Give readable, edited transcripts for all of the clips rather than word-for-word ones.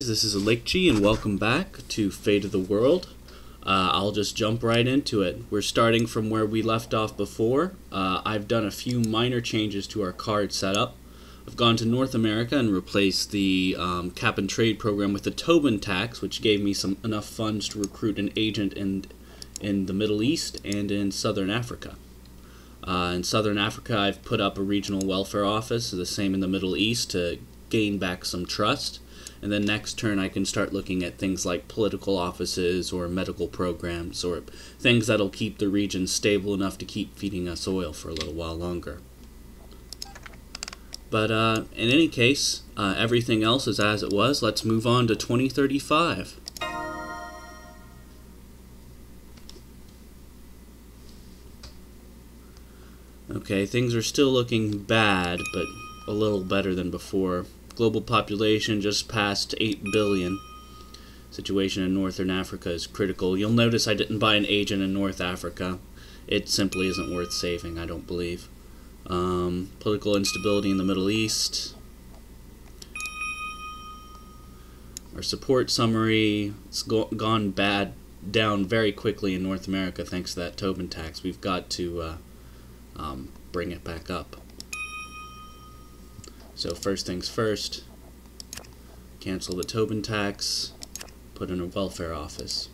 This is Alikchi and welcome back to Fate of the World. I'll just jump right into it. We're starting from where we left off before. I've done a few minor changes to our card setup. I've gone to North America and replaced the cap and trade program with the Tobin tax, which gave me enough funds to recruit an agent in the Middle East and in Southern Africa. In Southern Africa, I've put up a regional welfare office, the same in the Middle East, to gain back some trust. And then next turn I can start looking at things like political offices or medical programs or things that'll keep the region stable enough to keep feeding us oil for a little while longer. But in any case, everything else is as it was. Let's move on to 2035. Okay, things are still looking bad, but a little better than before. Global population just passed 8 billion. Situation in Northern Africa is critical. You'll notice I didn't buy an agent in North Africa. It simply isn't worth saving, I don't believe. Political instability in the Middle East. Our support summary, it's gone down very quickly in North America thanks to that Tobin tax. We've got to bring it back up. So first things first, cancel the Tobin tax, put in a welfare office.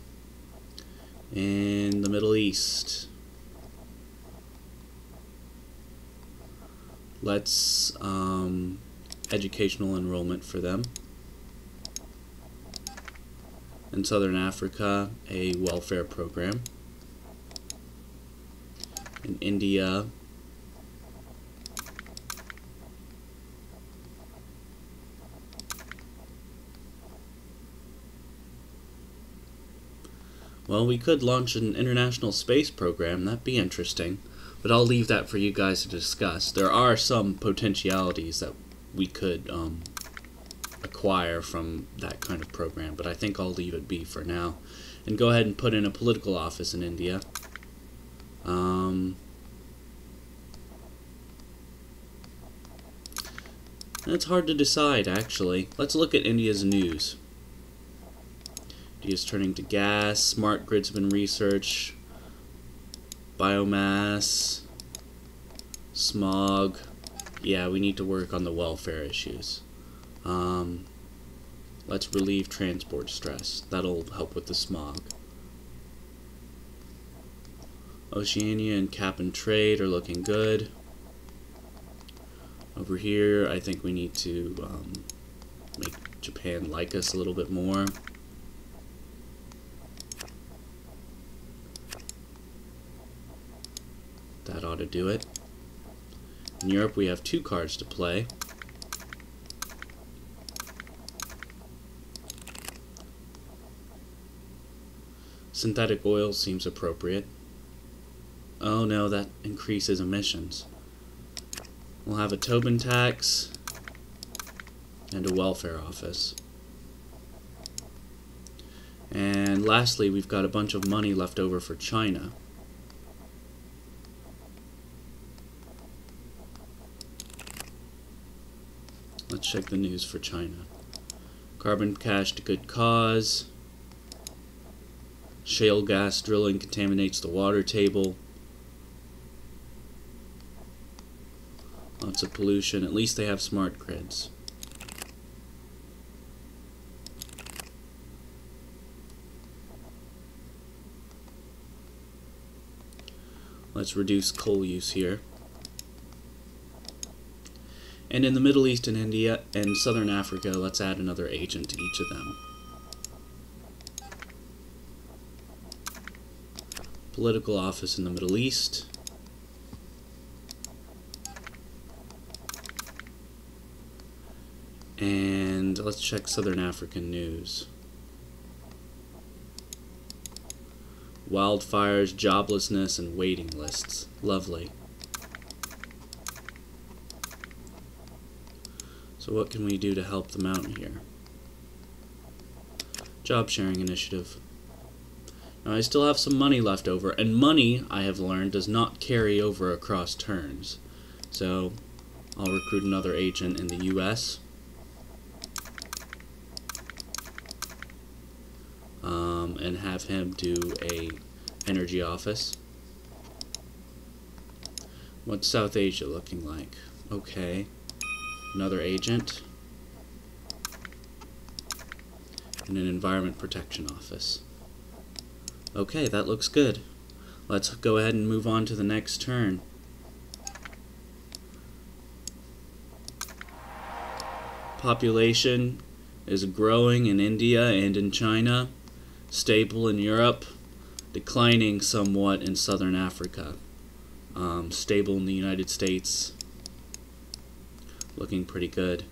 In the Middle East, let's educational enrollment for them. In Southern Africa, a welfare program. In India, well, we could launch an international space program. That'd be interesting. But I'll leave that for you guys to discuss. There are some potentialities that we could acquire from that kind of program, but I think I'll leave it be for now. And go ahead and put in a political office in India. It's hard to decide, actually. Let's look at India's news. Is turning to gas, smart grids have been researched, biomass, smog. Yeah, we need to work on the welfare issues. Let's relieve transport stress. That'll help with the smog. Oceania and cap and trade are looking good. Over here, I think we need to make Japan like us a little bit more. That ought to do it. In Europe, we have two cards to play. Synthetic oil seems appropriate. Oh no, that increases emissions. We'll have a Tobin tax and a welfare office. And lastly, we've got a bunch of money left over for China. Let's check the news for China. Carbon cash to good cause. Shale gas drilling contaminates the water table. Lots of pollution. At least they have smart grids. Let's reduce coal use here. And in the Middle East and India and Southern Africa, let's add another agent to each of them. Political office in the Middle East. And let's check Southern African news. Wildfires, joblessness, and waiting lists. Lovely. So what can we do to help them out here? Job sharing initiative. Now I still have some money left over, and money, I have learned, does not carry over across turns. So I'll recruit another agent in the US. and have him do a energy office. What's South Asia looking like? Okay, another agent and an environment protection office. Okay, that looks good. Let's go ahead and move on to the next turn. Population is growing in India and in China, stable in Europe, declining somewhat in Southern Africa, stable in the United States, looking pretty good.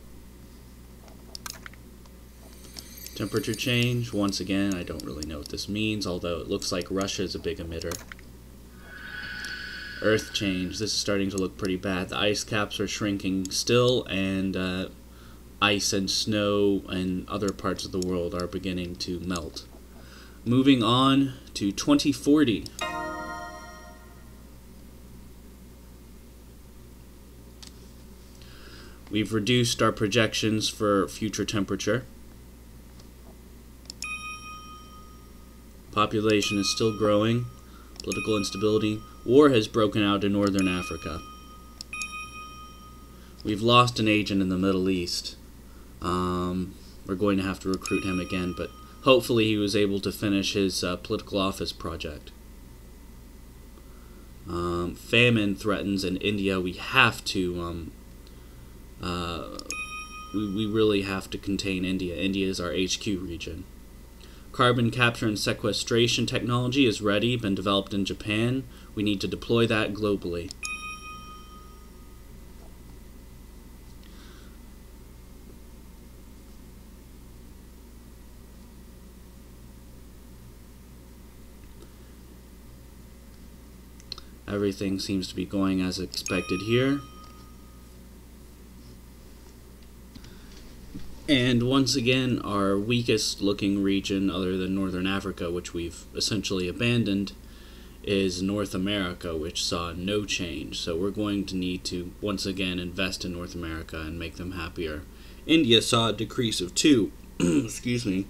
Temperature change, once again, I don't really know what this means, although it looks like Russia is a big emitter. Earth change, this is starting to look pretty bad. The ice caps are shrinking still, and ice and snow in other parts of the world are beginning to melt. Moving on to 2040. We've reduced our projections for future temperature. Population is still growing. Political instability. War has broken out in northern Africa. We've lost an agent in the Middle East. We're going to have to recruit him again, but hopefully he was able to finish his political office project. Famine threatens in India. We have to we really have to contain India. India is our HQ region. Carbon capture and sequestration technology is ready, been developed in Japan. We need to deploy that globally. Everything seems to be going as expected here. And once again, our weakest looking region, other than Northern Africa, which we've essentially abandoned, is North America, which saw no change. So we're going to need to, once again, invest in North America and make them happier. India saw a decrease of 2, excuse me,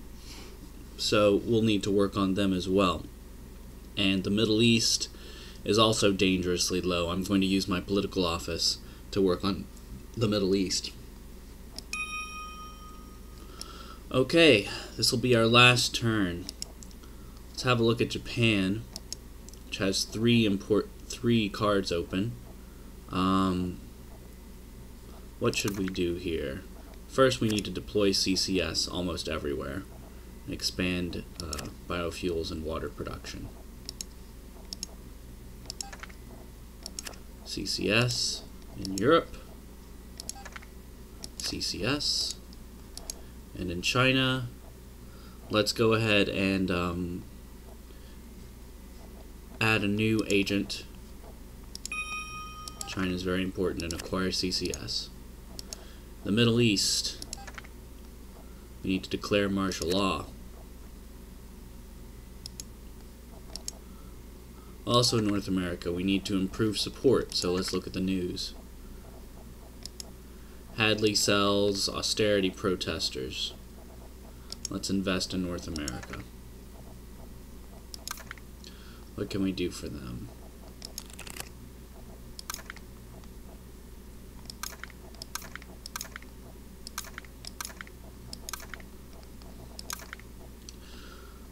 so we'll need to work on them as well. And the Middle East is also dangerously low. I'm going to use my political office to work on the Middle East. Okay, this will be our last turn. Let's have a look at Japan, which has three cards open. What should we do here? First, we need to deploy CCS almost everywhere and expand biofuels and water production. CCS in Europe, CCS. And in China, let's go ahead and add a new agent. China is very important and acquire CCS. The Middle East, we need to declare martial law. Also in North America, we need to improve support, so let's look at the news. Hadley sells austerity protesters. Let's invest in North America. What can we do for them?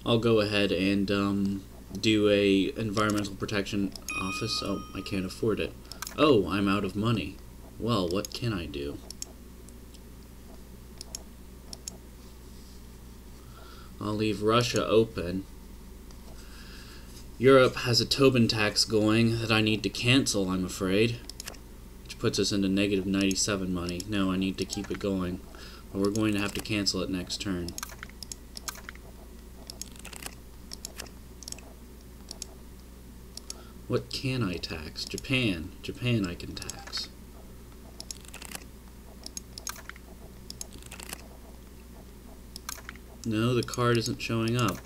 I'll go ahead and do a environmental protection office. Oh, I can't afford it. Oh, I'm out of money. Well, what can I do? I'll leave Russia open. Europe has a Tobin tax going that I need to cancel, I'm afraid. Which puts us into negative 97 money. No, I need to keep it going. But we're going to have to cancel it next turn. What can I tax? Japan. Japan I can tax. No, the card isn't showing up.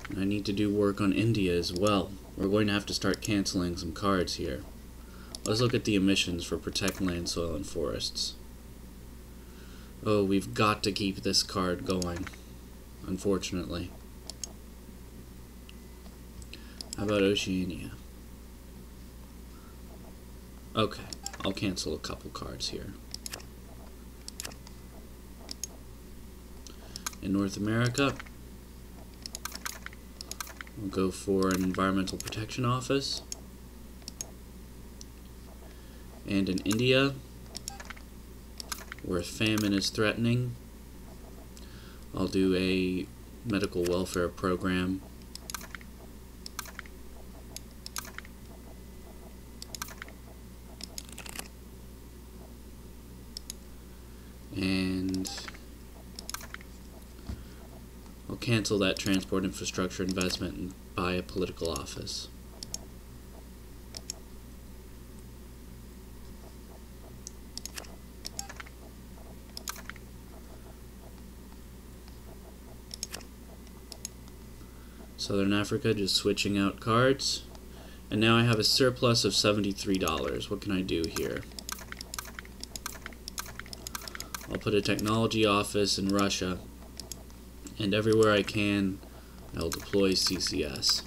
And I need to do work on India as well. We're going to have to start canceling some cards here. Let's look at the emissions for protect land, soil, and forests. Oh, we've got to keep this card going, unfortunately. How about Oceania? Okay, I'll cancel a couple cards here. In North America, we'll go for an Environmental Protection Office. And in India, where famine is threatening, I'll do a medical welfare program. And I'll cancel that transport infrastructure investment and buy a political office. Southern Africa, just switching out cards. And now I have a surplus of $73. What can I do here? I'll put a technology office in Russia, and everywhere I can, I'll deploy CCS.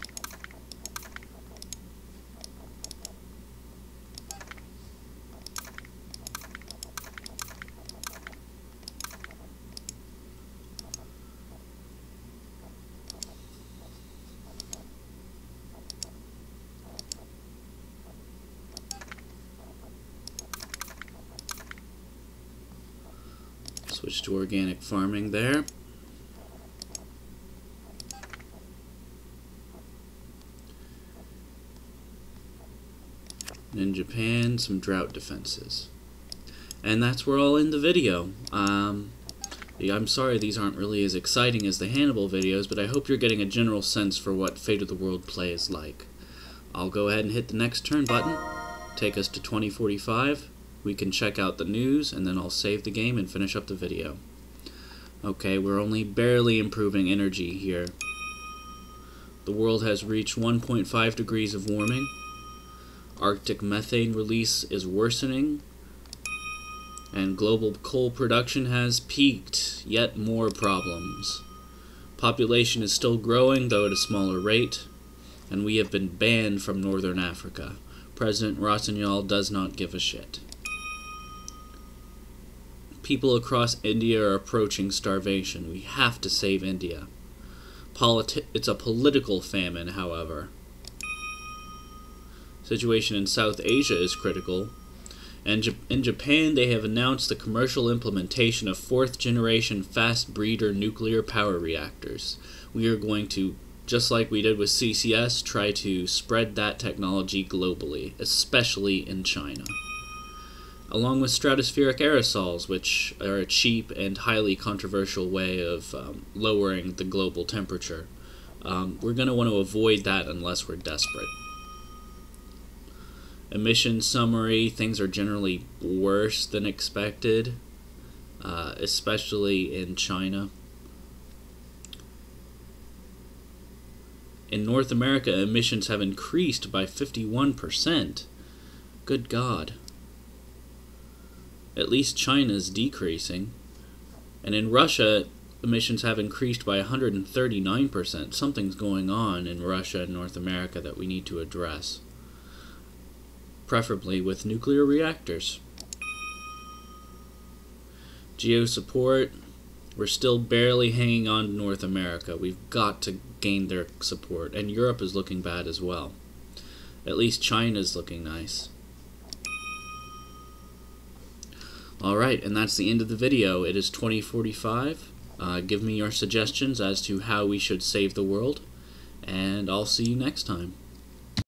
Switch to organic farming there. And in Japan, some drought defenses. And that's where I'll end the video. I'm sorry these aren't really as exciting as the Hannibal videos, but I hope you're getting a general sense for what Fate of the World play is like. I'll go ahead and hit the next turn button, take us to 2045. We can check out the news, and then I'll save the game and finish up the video. Okay, we're only barely improving energy here. The world has reached 1.5 degrees of warming. Arctic methane release is worsening. And global coal production has peaked. Yet more problems. Population is still growing, though at a smaller rate. And we have been banned from Northern Africa. President Rossignol does not give a shit. People across India are approaching starvation. We have to save India. It's a political famine, however. Situation in South Asia is critical. And in Japan, they have announced the commercial implementation of 4th generation fast breeder nuclear power reactors. We are going to, just like we did with CCS, try to spread that technology globally, especially in China. Along with stratospheric aerosols, which are a cheap and highly controversial way of lowering the global temperature. We're going to want to avoid that unless we're desperate. Emission summary, things are generally worse than expected, especially in China. In North America, emissions have increased by 51%. Good God. At least China's decreasing. And in Russia, emissions have increased by 139%. Something's going on in Russia and North America that we need to address. Preferably with nuclear reactors. Geo support, we're still barely hanging on to North America. We've got to gain their support. And Europe is looking bad as well. At least China's looking nice. Alright, and that's the end of the video. It is 2045. Give me your suggestions as to how we should save the world, and I'll see you next time.